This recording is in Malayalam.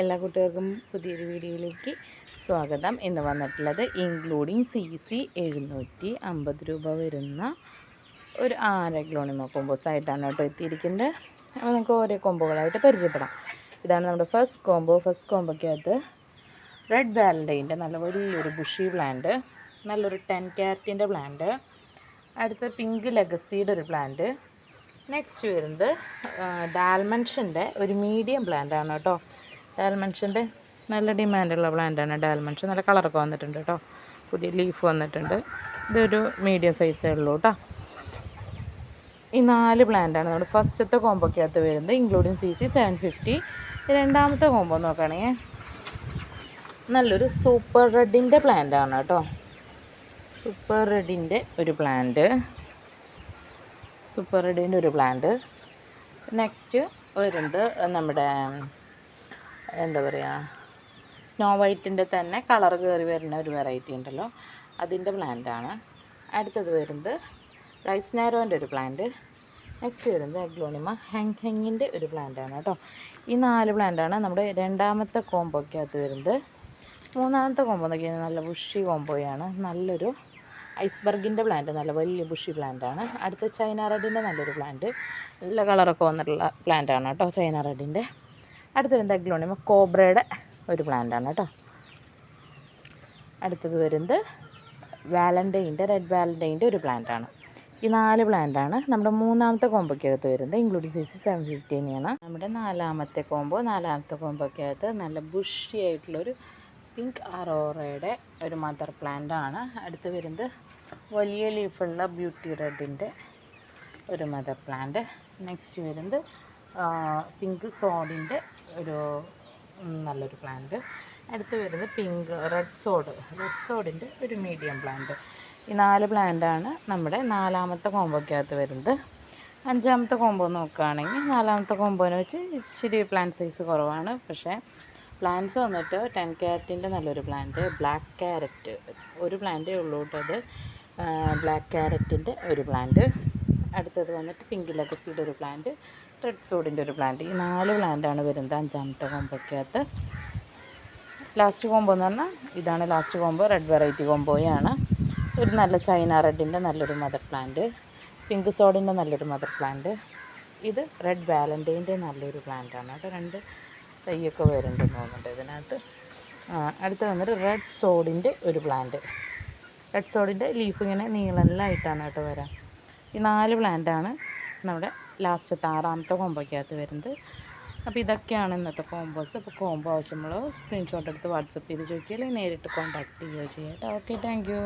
എല്ലാ കുട്ടികൾക്കും പുതിയൊരു വീഡിയോയിലേക്ക് സ്വാഗതം. ഇന്ന് വന്നിട്ടുള്ളത് ഇൻക്ലൂഡിങ് CC 750 രൂപ വരുന്ന ഒരു അഗ്ലോണിമ കോമ്പോസ് ആയിട്ടാണ് കേട്ടോ എത്തിയിരിക്കുന്നത്. അപ്പോൾ നമുക്ക് ഓരോ കോമ്പോകളായിട്ട് പരിചയപ്പെടാം. ഇതാണ് നമ്മുടെ ഫസ്റ്റ് കോമ്പോയ്ക്കകത്ത് റെഡ് വാലൻറ്റൈൻ്റെ നല്ല വലിയൊരു ബുഷി പ്ലാന്റ്, നല്ലൊരു 10 ക്യാരറ്റിൻ്റെ പ്ലാന്റ്, അടുത്ത പിങ്ക് ലെഗസിയുടെ ഒരു പ്ലാന്റ്. നെക്സ്റ്റ് വരുന്നത് ഡാൽമൻഷൻ്റെ ഒരു മീഡിയം പ്ലാന്റാണ് കേട്ടോ. ഡാൽമൻഷൻ്റെ നല്ല ഡിമാൻഡുള്ള പ്ലാന്റാണ് ഡാൽമൻഷൻ. നല്ല കളറൊക്കെ വന്നിട്ടുണ്ട് കേട്ടോ, പുതിയ ലീഫ് വന്നിട്ടുണ്ട്. ഇതൊരു മീഡിയം സൈസേ ഉള്ളൂ കേട്ടോ. ഈ 4 പ്ലാന്റാണ് നമ്മുടെ ഫസ്റ്റത്തെ കോമ്പോയ്ക്കകത്ത് വരുന്നത്, ഇൻക്ലൂഡിങ് CC 750. രണ്ടാമത്തെ കോമ്പോ നോക്കുകയാണെങ്കിൽ നല്ലൊരു സൂപ്പർ റെഡിൻ്റെ പ്ലാന്റാണ് കേട്ടോ. സൂപ്പർ റെഡിൻ്റെ ഒരു പ്ലാന്റ്. നെക്സ്റ്റ് വരുന്നത് നമ്മുടെ എന്താ പറയുക, സ്നോ വൈറ്റിൻ്റെ തന്നെ കളർ കയറി വരുന്ന ഒരു വെറൈറ്റി ഉണ്ടല്ലോ, അതിൻ്റെ പ്ലാന്റാണ്. അടുത്തത് വരുന്നത് റൈസ് നാരോൻ്റെ ഒരു പ്ലാന്റ്. നെക്സ്റ്റ് വരുന്നത് അഗ്ലോണിമ ഹെങ്ങിൻ്റെ ഒരു പ്ലാന്റാണ് കേട്ടോ. ഈ 4 പ്ലാന്റാണ് നമ്മുടെ രണ്ടാമത്തെ കോമ്പോയ്ക്കകത്ത് വരുന്നത്. മൂന്നാമത്തെ കോമ്പോ നോക്കിയാൽ നല്ല ബുഷി കോമ്പോയാണ്. നല്ലൊരു ഐസ്ബർഗിൻ്റെ പ്ലാന്റ്, നല്ല വലിയ ബുഷി പ്ലാന്റാണ്. അടുത്ത ചൈന റെഡിൻ്റെ നല്ലൊരു പ്ലാന്റ്, നല്ല കളറൊക്കെ വന്നിട്ടുള്ള പ്ലാന്റാണ് കേട്ടോ ചൈന റെഡിൻ്റെ. അടുത്ത വരുന്നത് അഗ്ലോണിമ കോബ്രയുടെ ഒരു പ്ലാന്റാണ് കേട്ടോ. അടുത്തത് വരുന്നത് റെഡ് വാലൻറ്റൈൻ്റെ ഒരു പ്ലാന്റാണ്. ഈ 4 പ്ലാന്റാണ് നമ്മുടെ മൂന്നാമത്തെ കോമ്പോയ്ക്കകത്ത് വരുന്നത്, ഇൻക്ലൂഡിങ് CC 750 തന്നെയാണ്. നമ്മുടെ നാലാമത്തെ കോമ്പോയ്ക്കകത്ത് നല്ല ബുഷി ആയിട്ടുള്ളൊരു പിങ്ക് അറോറയുടെ ഒരു മദർ പ്ലാന്റാണ്. അടുത്ത് വരുന്നത് വലിയ ലീഫുള്ള ബ്യൂട്ടി റെഡിൻ്റെ ഒരു മദർ പ്ലാന്റ്. നെക്സ്റ്റ് വരുന്നത് പിങ്ക് സോഡിൻ്റെ ഒരു നല്ലൊരു പ്ലാന്റ്. അടുത്ത് വരുന്നത് റെഡ് സോഡിൻ്റെ ഒരു മീഡിയം പ്ലാന്റ്. ഈ 4 പ്ലാന്റാണ് നമ്മുടെ നാലാമത്തെ കോമ്പോയ്ക്കകത്ത് വരുന്നത്. അഞ്ചാമത്തെ കോമ്പോ നോക്കുകയാണെങ്കിൽ നാലാമത്തെ കോമ്പോനെ വെച്ച് ഇച്ചിരി പ്ലാന്റ് സൈസ് കുറവാണ്. പക്ഷേ പ്ലാന്റ്സ് വന്നിട്ട് 10 ക്യാരറ്റിൻ്റെ നല്ലൊരു പ്ലാന്റ്, ബ്ലാക്ക് ക്യാരറ്റ് ഒരു പ്ലാന്റേ ഉള്ളൂ കേട്ടോ. അത് ബ്ലാക്ക് ക്യാരറ്റിൻ്റെ ഒരു പ്ലാന്റ്. അടുത്തത് വന്നിട്ട് പിങ്ക് ലെഗസിയുടെ ഒരു പ്ലാന്റ്, റെഡ് സോഡിൻ്റെ ഒരു പ്ലാന്റ്. ഈ 4 പ്ലാന്റാണ് വരുന്നത് അഞ്ചാമത്തെ കോമ്പോയ്ക്കകത്ത്. ലാസ്റ്റ് കോമ്പോ എന്ന് പറഞ്ഞാൽ ഇതാണ് ലാസ്റ്റ് കോമ്പോ, റെഡ് വെറൈറ്റി കോമ്പോയാണ്. ഒരു നല്ല ചൈന റെഡിൻ്റെ നല്ലൊരു മദർ പ്ലാന്റ്, പിങ്ക് സോഡിൻ്റെ നല്ലൊരു മദർ പ്ലാന്റ്. ഇത് റെഡ് വാലൻറ്റൈൻ്റെ നല്ലൊരു പ്ലാന്റാണ് കേട്ടോ. 2 തൈയൊക്കെ വരുന്നുണ്ടെന്ന് തോന്നുന്നുണ്ട് ഇതിനകത്ത്. അടുത്ത് വന്നിട്ട് റെഡ് സോഡിൻ്റെ ഒരു പ്ലാന്റ്. റെഡ് സോഡിൻ്റെ ലീഫ് ഇങ്ങനെ നീളനിലായിട്ടാണ് കേട്ടോ വരാം. ഈ 4 പ്ലാന്റാണ് നമ്മുടെ ലാസ്റ്റത്തെ ആറാമത്തെ കോമ്പോയ്ക്കകത്ത് വരുന്നത്. അപ്പോൾ ഇതൊക്കെയാണ് ഇന്നത്തെ കോമ്പോസ്. അപ്പോൾ കോമ്പോ ആവശ്യമുള്ള സ്ക്രീൻഷോട്ട് എടുത്ത് വാട്സപ്പ് ചെയ്ത് ചോദിക്കുക, അല്ലെങ്കിൽ നേരിട്ട് കോൺടാക്റ്റ് ചെയ്യുകയോ ചെയ്യാം കേട്ടോ. Okay, thank you.